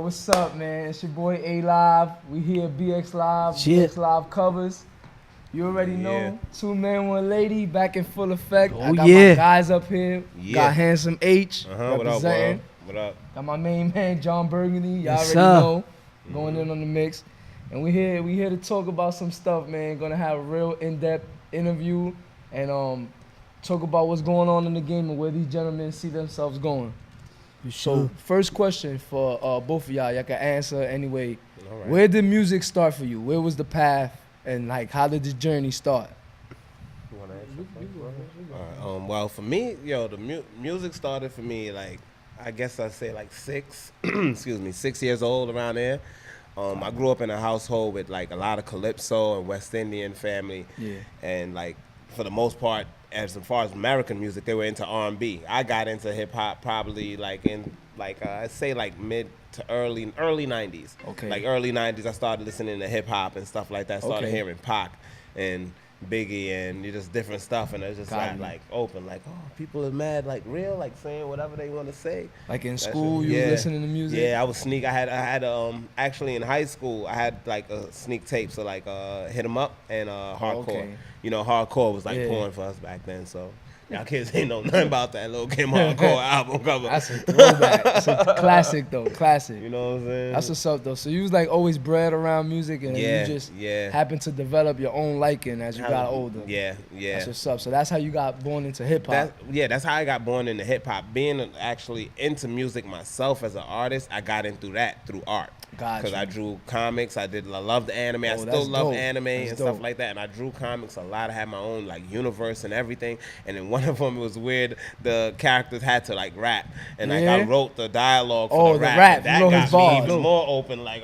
what's up, man? It's your boy A-Live. We here at BXLIVE, BXLIVE Covers. You already know, 2 men, 1 lady, back in full effect. I got my guys up here. Got Handsome H representing. What up? Got my main man, John Burgundy. Y'all already know. Going in on the mix. And we here to talk about some stuff, man. Gonna have a real in-depth interview and talk about what's going on in the game and where these gentlemen see themselves going. So first question for both of y'all can answer anyway. Right. Where did music start for you? Where was the path and like how did the journey start? You want to answer? Well, for me, the music started for me like I guess I'd say like 6 6 years old around there. I grew up in a household with like a lot of calypso and West Indian family. Yeah. And like for the most part, as far as American music, they were into R&B. I got into hip hop probably like in like I'd say like mid to early 90s. Okay. Like early 90s, I started listening to hip hop and stuff like that. Started hearing Pac and Biggie and just different stuff, and it's just like open, like people are mad, like real, like saying whatever they want to say. Like in school, you was listening to music. Yeah, I was sneak. I had actually in high school, I had like a sneak tape, so like Hit 'Em Up and Hardcore. You know, Hardcore was like porn for us back then, so. Y'all kids ain't know nothing about that Lil Kim Hardcore album cover. That's a throwback. It's a classic though, classic. You know what I'm saying? That's what's up though. So you was like always bred around music and you just happened to develop your own liking as you got older. Yeah. That's what's up. So that's how you got born into hip hop. That's how I got born into hip hop. Being actually into music myself as an artist, I got into that through art. Because I drew comics, I loved anime. I still love anime and stuff like that. And I drew comics a lot. I had my own like universe and everything. And then one of them was weird. The characters had to like rap, and like I wrote the dialogue for the rap. That got me even more open. Like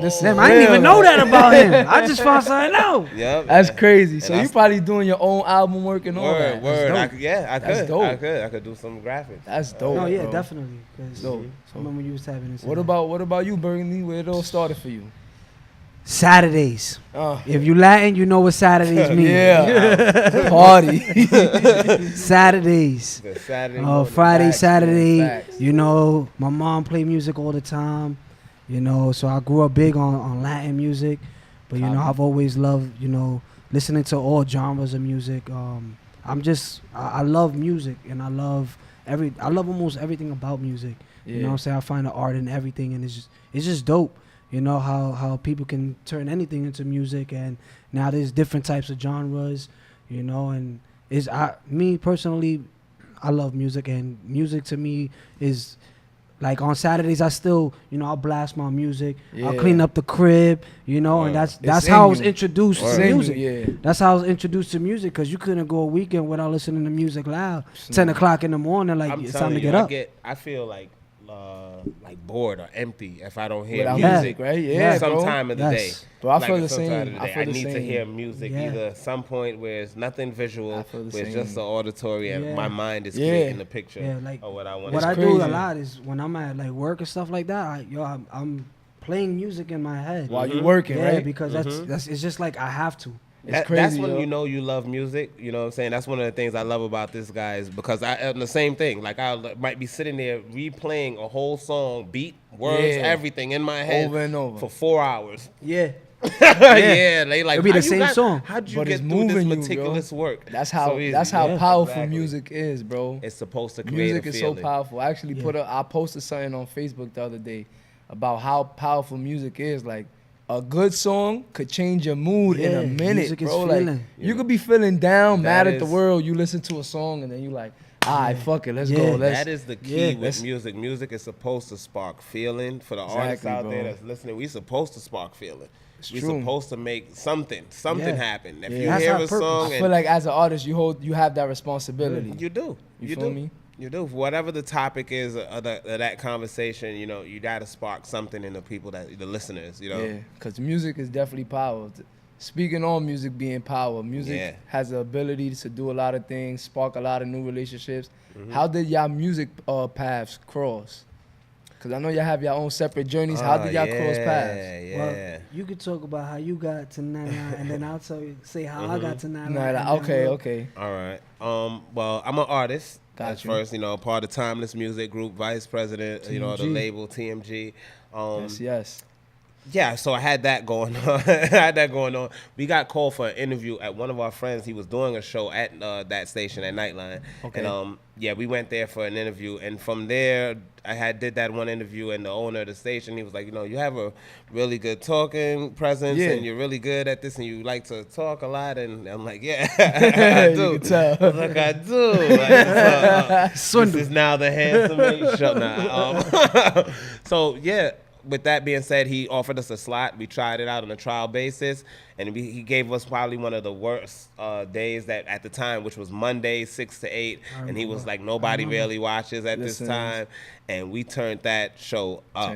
this is I didn't even know that about him. I just found something out. Yep, that's crazy. So you probably doing your own album work and all that. Word. I could do some graphics. That's dope. No, yeah, definitely. So I remember you was having this. What about you, Burgundy? Where it all started for you? Saturdays. If you Latin, you know what Saturdays mean. Yeah. Party. Saturdays. Friday, Saturday. Facts. You know, my mom played music all the time. You know, so I grew up big on Latin music. But, you know, I've always loved, you know, listening to all genres of music. I love music, and I love almost everything about music. Yeah. You know what I'm saying? I find the art in everything, and it's just dope. You know how people can turn anything into music, and now there's different types of genres, you know, and me personally, I love music, and music to me is like on Saturdays I still, you know, I'll blast my music, I'll clean up the crib, you know, and that's how I was introduced to music. That's how I was introduced to music, because you couldn't go a weekend without listening to music loud. 10 o'clock in the morning, like it's time to get up. I feel like bored or empty if I don't hear music, right? Yeah, sometime of the day. But I feel the same. I need to hear music either some point where it's nothing visual, where it's just the auditory, and my mind is creating the picture of what I want. What I do a lot is when I'm at like work and stuff like that, I'm playing music in my head while you're working, right? Yeah, because that's it's just like I have to. It's crazy, that's when you know you love music. You know what I'm saying? That's one of the things I love about this guy is because I'm the same thing. Like I might be sitting there replaying a whole song, beat, words, everything in my head over and over for 4 hours. Yeah. They like it'll be the same song. How'd you get through this meticulous work? That's how powerful music is, bro. It's supposed to create music is so powerful. I actually I posted something on Facebook the other day about how powerful music is. Like a good song could change your mood in a minute, bro. Like you could be feeling down, mad at the world. You listen to a song and then you like, all right, fuck it, let's go. That is the key with music. Music is supposed to spark feeling. For the artists out there that's listening, we supposed to spark feeling. We're supposed to make something happen. If you hear a song, I feel like as an artist, you have that responsibility. You do. You feel me? You do. Whatever the topic is of that conversation, you know, you got to spark something in the people, the listeners, you know. Yeah, because music is definitely power. Speaking on music being power, music has the ability to do a lot of things, spark a lot of new relationships. How did y'all music paths cross? Because I know y'all have your own separate journeys. How did y'all cross paths? Well, you could talk about how you got to Nana, and then I'll say how I got to Nana. Okay. All right. Well, I'm an artist. At first, part of Timeless Music Group, vice president, TMG. The label TMG. Yes. Yeah, so I had that going on. We got called for an interview at one of our friends. He was doing a show at that station at Nightline. Okay. And we went there for an interview. And from there, I did that one interview, and the owner of the station, he was like, you have a really good talking presence, and you're really good at this, and you like to talk a lot. And I'm like, yeah, I do. You can tell. I was like, I do. Like, this is now the handsome man. Shut now. So, yeah. With that being said, he offered us a slot. We tried it out on a trial basis, and he gave us probably one of the worst days that at the time, which was Monday, 6 to 8, and he was like, nobody really watches at this time, and we turned that show up.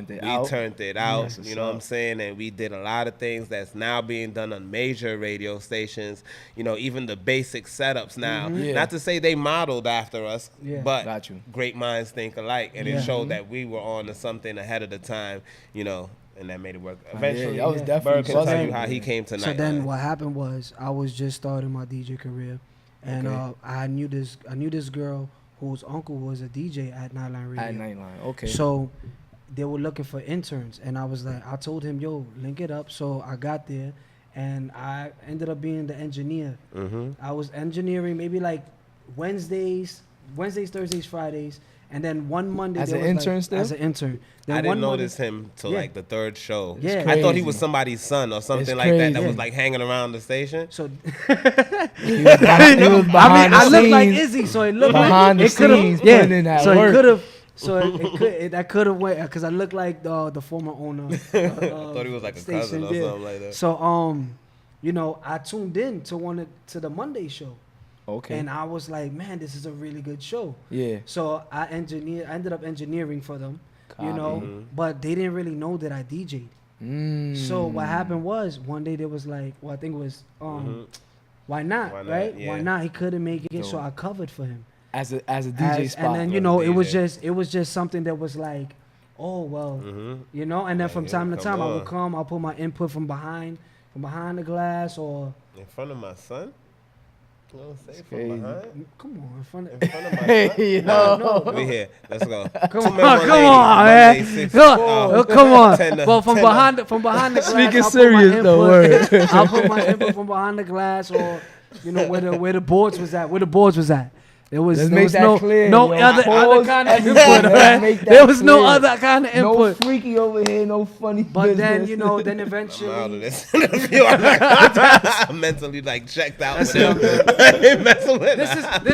Turned it out, you know what I'm saying? And we did a lot of things that's now being done on major radio stations, even the basic setups now. Not to say they modeled after us, but great minds think alike, and it showed that we were on to something ahead of the time, and that made it work. Eventually, I was definitely Bird can tell you how he came to Nightline. So then what happened was I was just starting my DJ career, and I knew this girl whose uncle was a DJ at Nightline Radio. At Nightline, okay. So they were looking for interns, and I told him, yo, link it up. So I got there, and I ended up being the engineer. I was engineering maybe like Wednesdays, Thursdays, Fridays. And then one Monday as an intern still? As an intern. Then I didn't notice him till like the third show. Yeah. I thought he was somebody's son or something like that was like hanging around the station. So he was behind I looked like Izzy, so it looked behind like the scenes, putting in that work. It could have. So that could have went because I looked like the former owner. Thought he was like a cousin or something like that. So I tuned in to the Monday show. Okay. And I was like, man, this is a really good show. Yeah. So I ended up engineering for them, but they didn't really know that I DJ'd. So what happened was one day there was like, I think it was why not, right? Yeah. Why not? He couldn't make it, so I covered for him as a DJ spot. And then it was just something that was like, oh well, and then from time to time I'll put my input from behind the glass or in front of my son. You know what I'm saying? From behind? Come on, in front of my son. No. We here. Let's go. Come on, man. Come on. Well, from behind the glass. Speaking serious, though. I'll put my input from behind the glass, or where the boards was at. Where the boards was at. There was no other kind of input. Right? There was no other kind of input. No freaky over here, no funny. But then then eventually, I'm out of this interview. I'm mentally checked out. This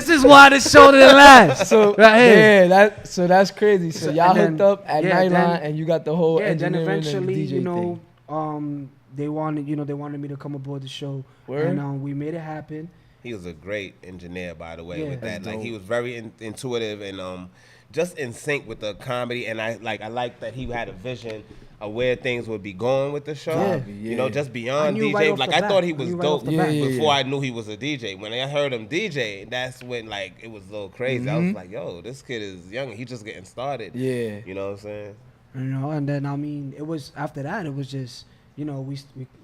is why this show didn't last. So right here. Yeah, that's crazy. So y'all hooked up at Nightline, and you got the whole engineering then eventually, and DJ thing. they wanted me to come aboard the show, and we made it happen. He was a great engineer, by the way, with that. Like, he was very intuitive and just in sync with the comedy. And I like that he had a vision of where things would be going with the show. Just beyond DJ. I thought he was dope before I knew he was a DJ. When I heard him DJ, that's when it was a little crazy. I was like, yo, this kid is young. He just getting started. Yeah. You know what I'm saying? And then it was after that. It was just we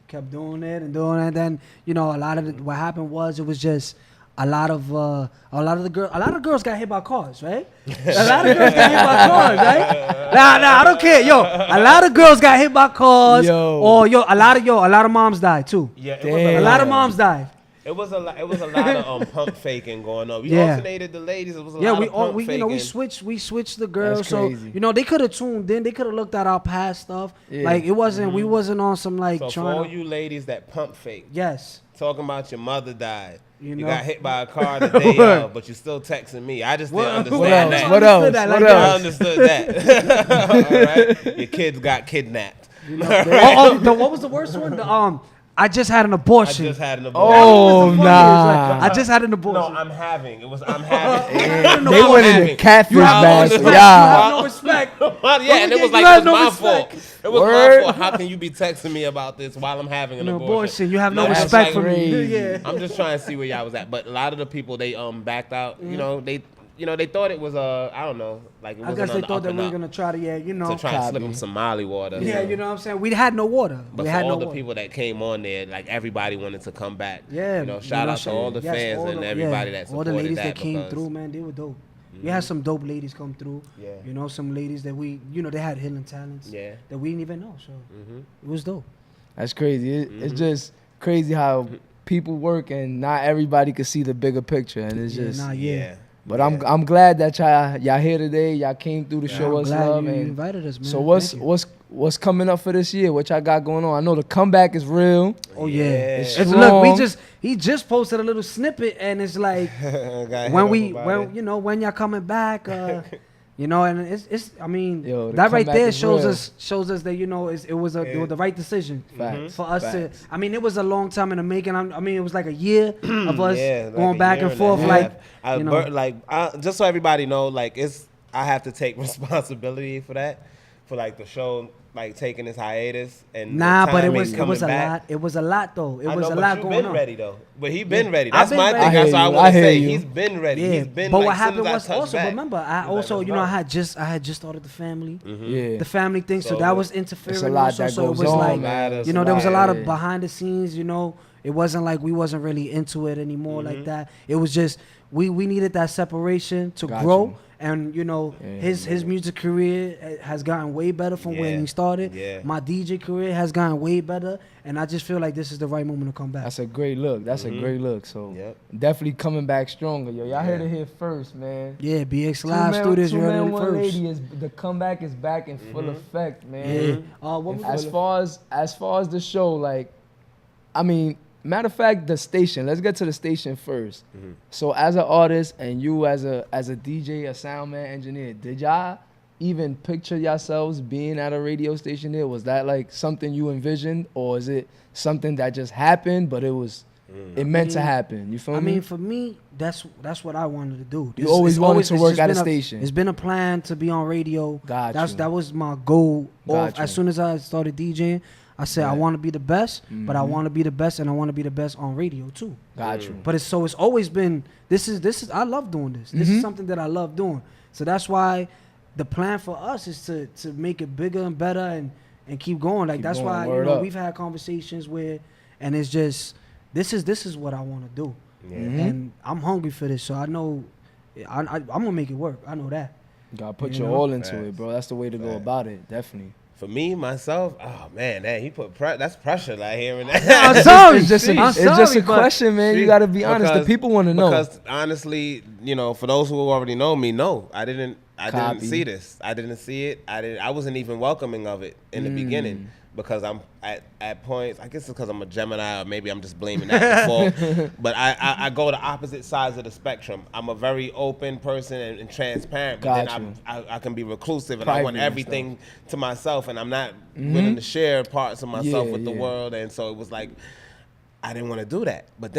kept doing it and doing it. Then a lot of what happened was it was just a lot of girls got hit by cars, right? A lot of girls got hit by cars, right? Nah, I don't care, a lot of girls got hit by cars, or a lot of moms died too. Yeah, a lot of moms died. It was a lot of pump faking going on. We alternated the ladies. It was a lot of pump faking. We switched the girls. So they could have tuned in. They could have looked at our past stuff. Yeah. It wasn't. We wasn't on some So trying. For all you ladies that pump fake. Yes. Talking about your mother died. You got hit by a car the day of, but you still texting me. I just didn't understand that. What else? I understood that. All right. Your kids got kidnapped. What was the worst one? I just had an abortion. Oh, nah. I just had an abortion. No, I'm having. I'm having. They went in the catfish bag. You have no respect. And it was my fault. It was my fault. How can you be texting me about this while I'm having an abortion? You have no respect for me. Yeah. I'm just trying to see where y'all was at. But a lot of the people, they backed out. They thought it was I don't know, it wasn't. I guess they thought that we were gonna try to to try and slip them some Molly water. Yeah, you know what I'm saying. We had no water. But for all the people that came on there, everybody wanted to come back. Yeah, shout out to all the fans and everybody that supported all the ladies that came through, man. They were dope. We had some dope ladies come through. Yeah. You know, some ladies that we, you know, they had hidden talents. Yeah. That we didn't even know. So it was dope. That's crazy. It's just crazy how people work and not everybody can see the bigger picture, and it's just. But I'm glad that y'all here today. Y'all came through to show us love. You and invited us, man. So what's coming up for this year? What y'all got going on? I know the comeback is real. Oh yeah. It's look, he just posted a little snippet, and it's like when y'all coming back. You know, and it's I mean, that right there shows us that, you know, it was the right decision for us to. I mean, it was a long time in the making. I mean, it was like a year of us going back and forth. Just so everybody know, like I have to take responsibility for that, for like the show. Like taking his hiatus and but it was a lot. It was a lot though. It was a lot going on. He's been ready though. But he been ready. That's my thing. That's what I want to say. He's been ready. Yeah. He's been. But what happened was also, remember, I had just started the family. The family thing. So that was interfering also. So it was like, you know, there was a lot of behind the scenes. You know, it wasn't like we wasn't really into it anymore like that. It was just we needed that separation to grow. And, you know, his music career has gotten way better from when he started. Yeah. My DJ career has gotten way better. And I just feel like this is the right moment to come back. That's a great look. That's a great look. So definitely coming back stronger. Yo, y'all heard it here first, man. Yeah, BXLIVE Studios, you heard it first. Lady the comeback is back in full effect, man. Yeah. As far as the show, like, I mean, matter of fact, the station. Let's get to the station first. So as an artist and you as a DJ, a sound man, engineer, did y'all even picture yourselves being at a radio station there? Was that like something you envisioned, or is it something that just happened, but it meant to happen? You feel me? I mean, for me, that's what I wanted to do. You always wanted to work at a station. It's been a plan to be on radio. That was my goal. As soon as I started DJing, I said I want to be the best, but I want to be the best, and I want to be the best on radio too. Got you. But it's always been this is I love doing this. This is something that I love doing. So that's why the plan for us is to make it bigger and better and keep going. Like that's why we've had conversations where, and it's just this is what I want to do, and I'm hungry for this. So I know I'm gonna make it work. I know that. You gotta put your all into it, bro. That's the way to go about it. Definitely. For me, myself, oh man, he put that's pressure, like hearing that. I'm sorry. It's just a question, man. You gotta be honest. The people want to know. Because honestly, you know, for those who already know me, no, I didn't see this. I didn't see it. I wasn't even welcoming of it in the beginning, because I'm at points, I guess it's because I'm a Gemini, or maybe I'm just blaming that default. But I go to opposite sides of the spectrum. I'm a very open person and transparent, but then I can be reclusive, and I want everything to myself, and I'm not willing to share parts of myself with the world. And so it was like, I didn't want to do that. But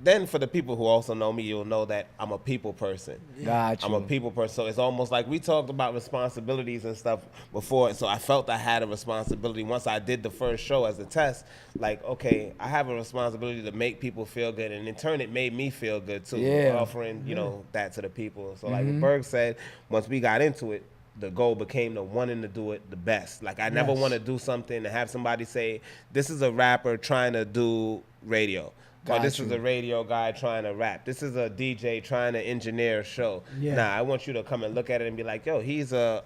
then for the people who also know me, you'll know that I'm a people person. Gotcha. I'm a people person. So it's almost like we talked about responsibilities and stuff before. So I felt I had a responsibility once I did the first show as a test. Like, okay, I have a responsibility to make people feel good. And in turn, it made me feel good too. Offering, you know, that to the people. So like what Berg said, once we got into it, the goal became the wanting to do it the best. Like I never want to do something and have somebody say, this is a rapper trying to do radio. Or this is a radio guy trying to rap. This is a DJ trying to engineer a show. Nah, I want you to come and look at it and be like, yo, he's a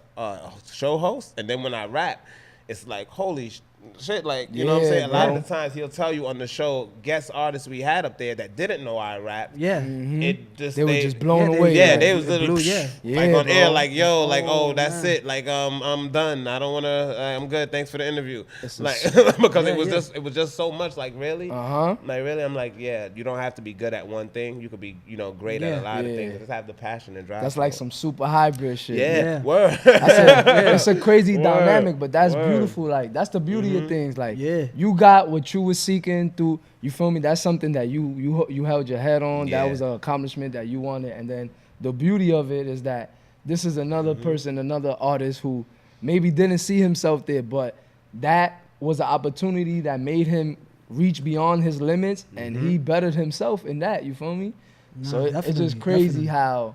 show host. And then when I rap, it's like, holy shit, like, you know what I'm saying? A lot of the times he'll tell you on the show, guest artists we had up there that didn't know I rap. It just they were just blown away. They was little like on air, like, yo, like, that's it. Like, I'm done. I don't wanna I'm good. Thanks for the interview. Like because it was just so much, like, really? Like, really, I'm like, you don't have to be good at one thing. You could be, you know, great at a lot of things. Just have the passion and drive. That's like some super hybrid shit. Word. It's a crazy dynamic, but that's beautiful. Like, that's the beauty of things. Like, you got what you were seeking through, you feel me? That's something that you held your head on. That was an accomplishment that you wanted. And then the beauty of it is that this is another person, another artist who maybe didn't see himself there, but that was an opportunity that made him reach beyond his limits, and he bettered himself in that, you feel me? No, so it's just crazy how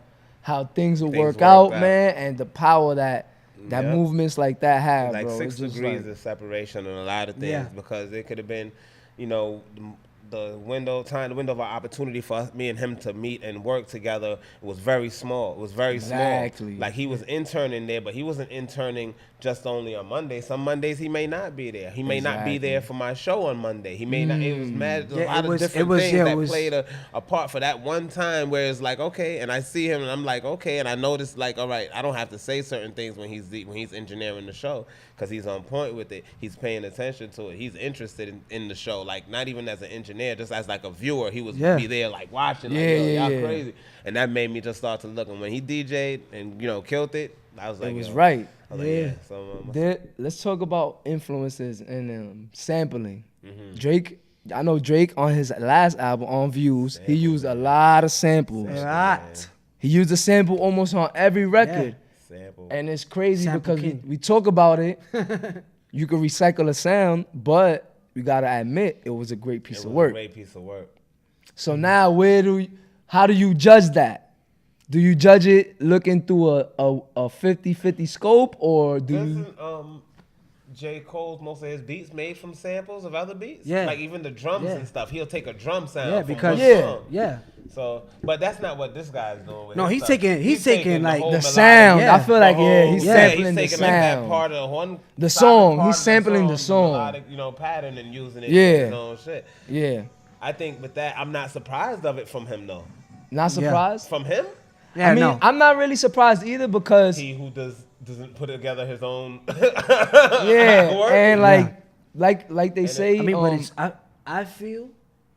things will work out, man, and the power that movements like that have, like bro. 6 degrees of separation on a lot of things, because it could have been, you know, the window of opportunity for me and him to meet and work together was very small. It was very small. Like he was interning there, but he wasn't interning just only on Monday. Some Mondays he may not be there. He may not be there for my show on Monday. He may not. It was mad. A lot of different things that played a part for that one time where it's like, okay, and I see him and I'm like, okay, and I notice like, all right, I don't have to say certain things when he's engineering the show because he's on point with it. He's paying attention to it. He's interested in the show, like not even as an engineer, just as like a viewer. He was be there like watching, like, y'all crazy. And that made me just start to look. And when he DJ'd and killed it, I was like, it was right. I was like, so, let's talk about influences and sampling. Drake, I know Drake on his last album on Views, he used a lot of samples. He used a sample almost on every record. And it's crazy because we talk about it. You can recycle a sound, but we gotta admit it was a great piece of work. So now how do you judge that? Do you judge it looking through a 50-50 scope, or J. Cole's most of his beats made from samples of other beats? Yeah. Like even the drums and stuff. He'll take a drum sound from because song. So, but that's not what this guy's doing with No, his he's taking like the sound. I feel like he's sampling the taking sound. Like that part of one the song. He's sampling the song. Melodic, pattern and using it in his own shit. Yeah. I think with that, I'm not surprised of it from him though. Not surprised? From him? Yeah, I mean, I'm not really surprised either because he who doesn't put together his own and like they say, I mean, but it's I feel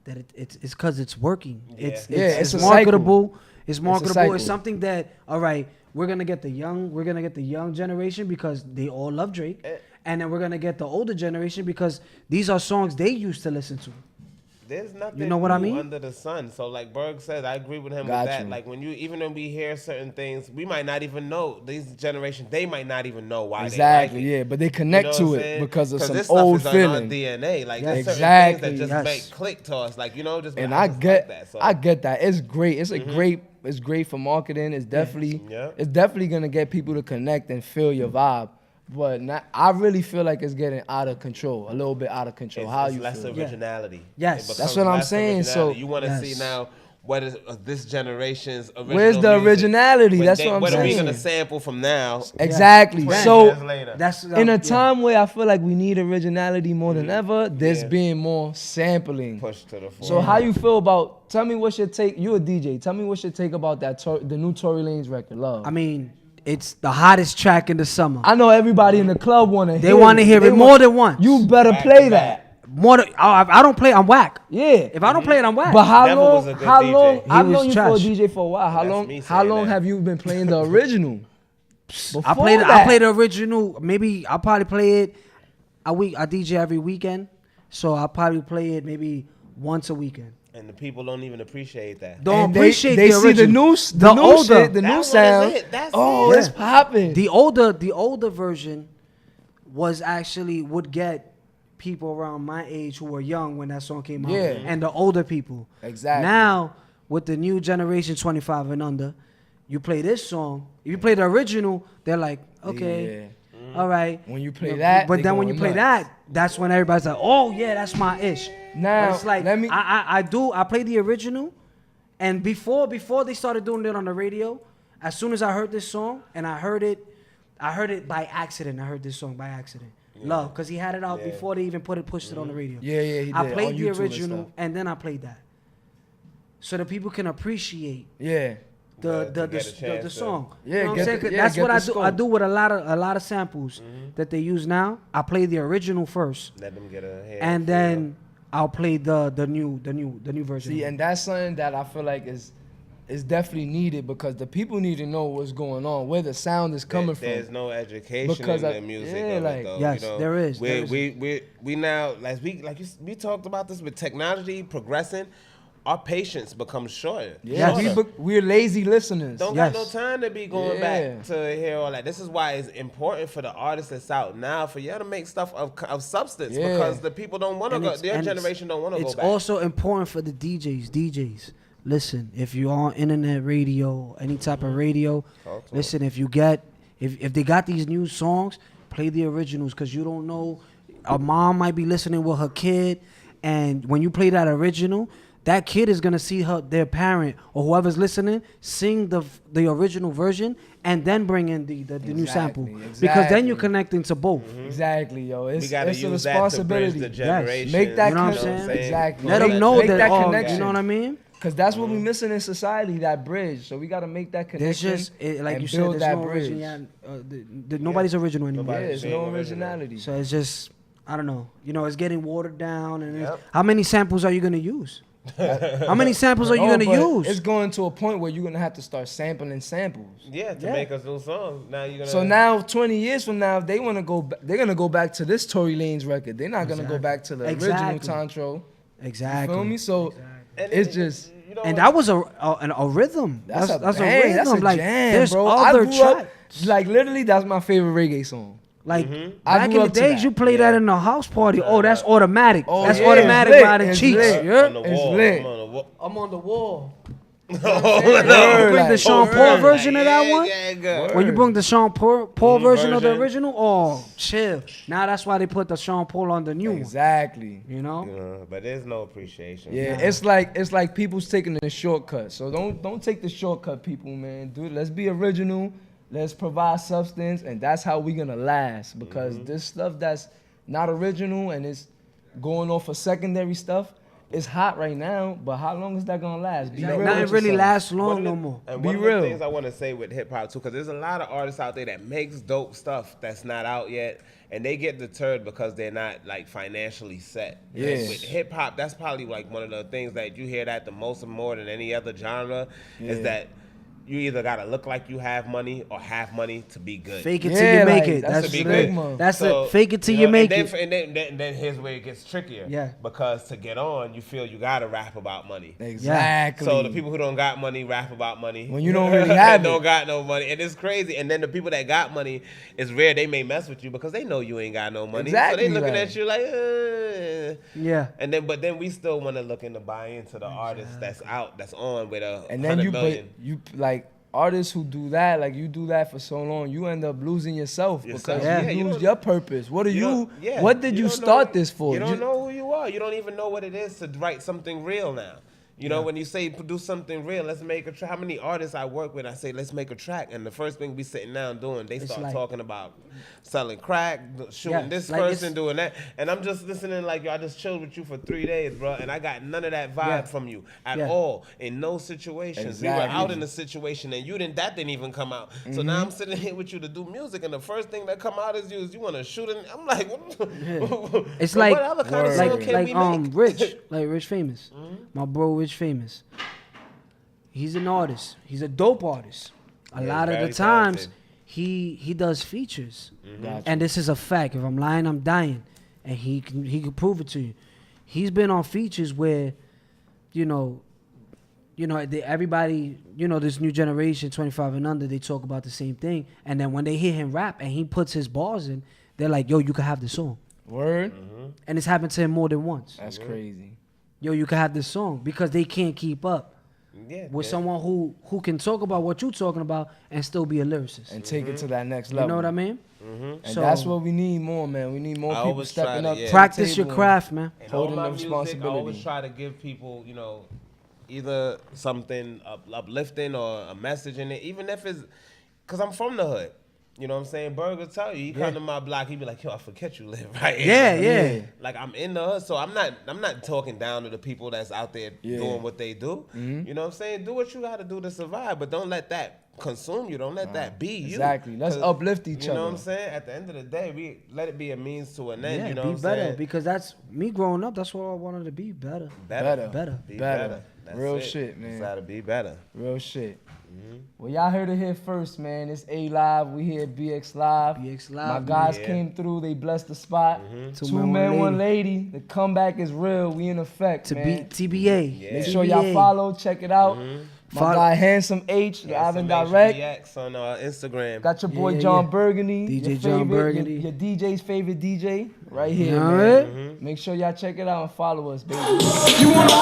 that it's because it's working. It's marketable. It's marketable. It's something that, all right, we're gonna get the young generation because they all love Drake, and then we're gonna get the older generation because these are songs they used to listen to. There's nothing under the sun. So like Berg said, I agree with him with that. Like even when we hear certain things, we might not even know. These generations, they might not even know why they like it. But they connect to it because of some this old stuff is feeling. On our DNA. Like there's certain things that just make click to us. Like just. And I get like that. So. I get that. It's great. It's It's great for marketing. It's definitely gonna get people to connect and feel your vibe. But I really feel like it's getting out of control, a little bit out of control. It's less originality. Yes, that's what I'm saying. So you want to see now what is this generation's original where's the originality? That's what I'm saying. What are we gonna sample from now? Exactly. So that's in a time where I feel like we need originality more than ever, there's being more sampling. Pushed to the floor. So how you feel about? Tell me what's your take. You a DJ. Tell me what's your take about the new Tory Lanez record, Love. I mean, it's the hottest track in the summer. I know everybody in the club want to hear it. They want to hear it more than once. You better play that. More than, I don't play, I'm whack. Yeah. If I don't play it, I'm whack. But how long? I've known you trash. for a DJ for a while. How long have you been playing the original? I play the original. Maybe I'll probably play it a week. I DJ every weekend, so I'll probably play it maybe once a weekend. And the people don't even appreciate that. They see the new sound. It's popping. The older version would get people around my age who were young when that song came out. Yeah. And the older people. Exactly. Now with the new generation 25 and under, you play this song. If you play the original, they're like, okay, all right. When you play that, but then when you play that, that's when everybody's like, oh yeah, that's my ish. Now but it's like I play the original, and before they started doing it on the radio, as soon as I heard this song and I heard it by accident. I heard this song by accident. Love, because he had it out before they even pushed it on the radio. Yeah, he did. I played the original and then I played that, so that people can appreciate. The song. Yeah, you know what I'm saying? That's what I do. I do with a lot of samples that they use now. I play the original first. Let them get a head. And then I'll play the new version. See, and that's something that I feel like is definitely needed because the people need to know what's going on, where the sound is coming from. There's no education in the music of it, though. Yes, there is. We now, we talked about this with technology progressing. Our patience becomes shorter. Yeah, we're lazy listeners. Don't got no time to be going back to hear all that. This is why it's important for the artists that's out now for y'all to make stuff of substance because the people don't want to go. Their generation don't want to go back. It's also important for the DJs. Listen, if you're on internet radio, any type of radio, listen. If they got these new songs, play the originals because you don't know. A mom might be listening with her kid. And when you play that original, that kid is gonna see their parent or whoever's listening sing the original version and then bring in the new sample. Because then you're connecting to both. Exactly, yo. It's a use responsibility. That to bridge the generation. Make that, you know what I'm saying? Exactly. Let them know that connection. You know what I mean? Because that's what we're missing in society, that bridge. So we got to make that connection. There's just, like and you said, build there's that no bridge. nobody's original anymore. There's no originality. So it's just, I don't know. You know, it's getting watered down. And how many samples are you going to use? How many samples are you going to use? It's going to a point where you're going to have to start sampling samples. Yeah, to make us new songs. Now you're gonna. So now, 20 years from now, if they want to go, they're going to go back to this Tory Lanez record. They're not going to go back to the original Tantro. Exactly. You feel me? So it's just. And that was a rhythm. That's a rhythm. That's a like, jam, there's bro. other tracks. Like literally, that's my favorite reggae song. Like back in the days, you play that in a house party. Oh, that's automatic. Oh, that's yeah, automatic riding cheeks. Yeah, it's lit. I'm on the wall. No, bring the Sean Paul version of that one. Yeah, when you bring the Sean Paul version of the original, oh, chill. Now that's why they put the Sean Paul on the new one. Exactly. You know? But there's no appreciation. Yeah, it's like people's taking the shortcut. So don't take the shortcut, people, man. Dude, let's be original. Let's provide substance, and that's how we gonna last. Because this stuff that's not original and it's going off for secondary stuff. It's hot right now, but how long is that gonna last? Be real. Nothing really lasts long no more. And Be one of real. the things I want to say with hip hop too, because there's a lot of artists out there that makes dope stuff that's not out yet, and they get deterred because they're not like financially set. Yeah. With hip hop, that's probably like one of the things that you hear that the most and more than any other genre is that. You either gotta look like you have money or have money to be good. Fake it till you make it. That's to be good. That's it. Fake it till you make it. And then here's where it gets trickier. Yeah. Because to get on, you feel you gotta rap about money. Exactly. So the people who don't got money rap about money. When you don't really have it. Don't got no money. And it's crazy. And then the people that got money, it's rare they may mess with you because they know you ain't got no money. Exactly. So they looking at you like, Yeah. But then we still want to look in to buy into the artist that's out, that's on with a And then $100 like artists who do that, like you do that for so long, you end up losing yourself because you lose your purpose. What what did you start this for? You don't know who you are. You don't even know what it is to write something real now. You know, when you say produce something real, let's make a track. How many artists I work with, I say, let's make a track. And the first thing we sitting down doing, they start talking about selling crack, shooting this person, doing that. And I'm just listening like, yo, I just chilled with you for 3 days, bro. And I got none of that vibe from you at all. In no situations. We were out in a situation and that didn't even come out. So now I'm sitting here with you to do music. And the first thing that come out is you want to shoot it. I'm like, what? It's like, what other kind of song can we make? Rich, like Rich Famous. My bro Rich Famous. He's an artist. He's a dope artist. A lot of the times, he does features. And this is a fact. If I'm lying, I'm dying. And he can prove it to you. He's been on features where, everybody, this new generation, 25 and under, they talk about the same thing. And then when they hear him rap and he puts his bars in, they're like, yo, you can have this song. Word. And it's happened to him more than once. That's crazy. Yo, you can have this song because they can't keep up with someone who can talk about what you're talking about and still be a lyricist. And take it to that next level. You know what I mean? And that's what we need more, man. We need more people stepping up. Practice your craft, man. Holding the responsibility. I always try to give people, either something uplifting or a message in it, even if it's, because I'm from the hood. You know what I'm saying? Burger tell you, he come to my block, he be like, yo, I forget you live right here. Yeah. Like I'm in the hood, so I'm not talking down to the people that's out there doing what they do. You know what I'm saying? Do what you gotta do to survive, but don't let that consume you. Don't let that be you. Exactly. Let's uplift each other. You know what I'm saying? At the end of the day, we let it be a means to an end. You know what I'm better, saying? Because that's me growing up. That's what I wanted to be. Better. Be better. That's Real it. shit, man. It's gotta be better. Real shit. Well, y'all heard it here first, man. It's A-Live. We here at BXLIVE. My guys came through. They blessed the spot. Two men, one lady. The comeback is real. We in effect, to man. TBA. Make sure y'all follow. Check it out. My guy Handsome H, the Ivan Direct. BX on Instagram. Got your boy John Burgundy. DJ John Burgundy. Your DJ's favorite DJ right here, All man. right. Make sure y'all check it out and follow us, baby. You wanna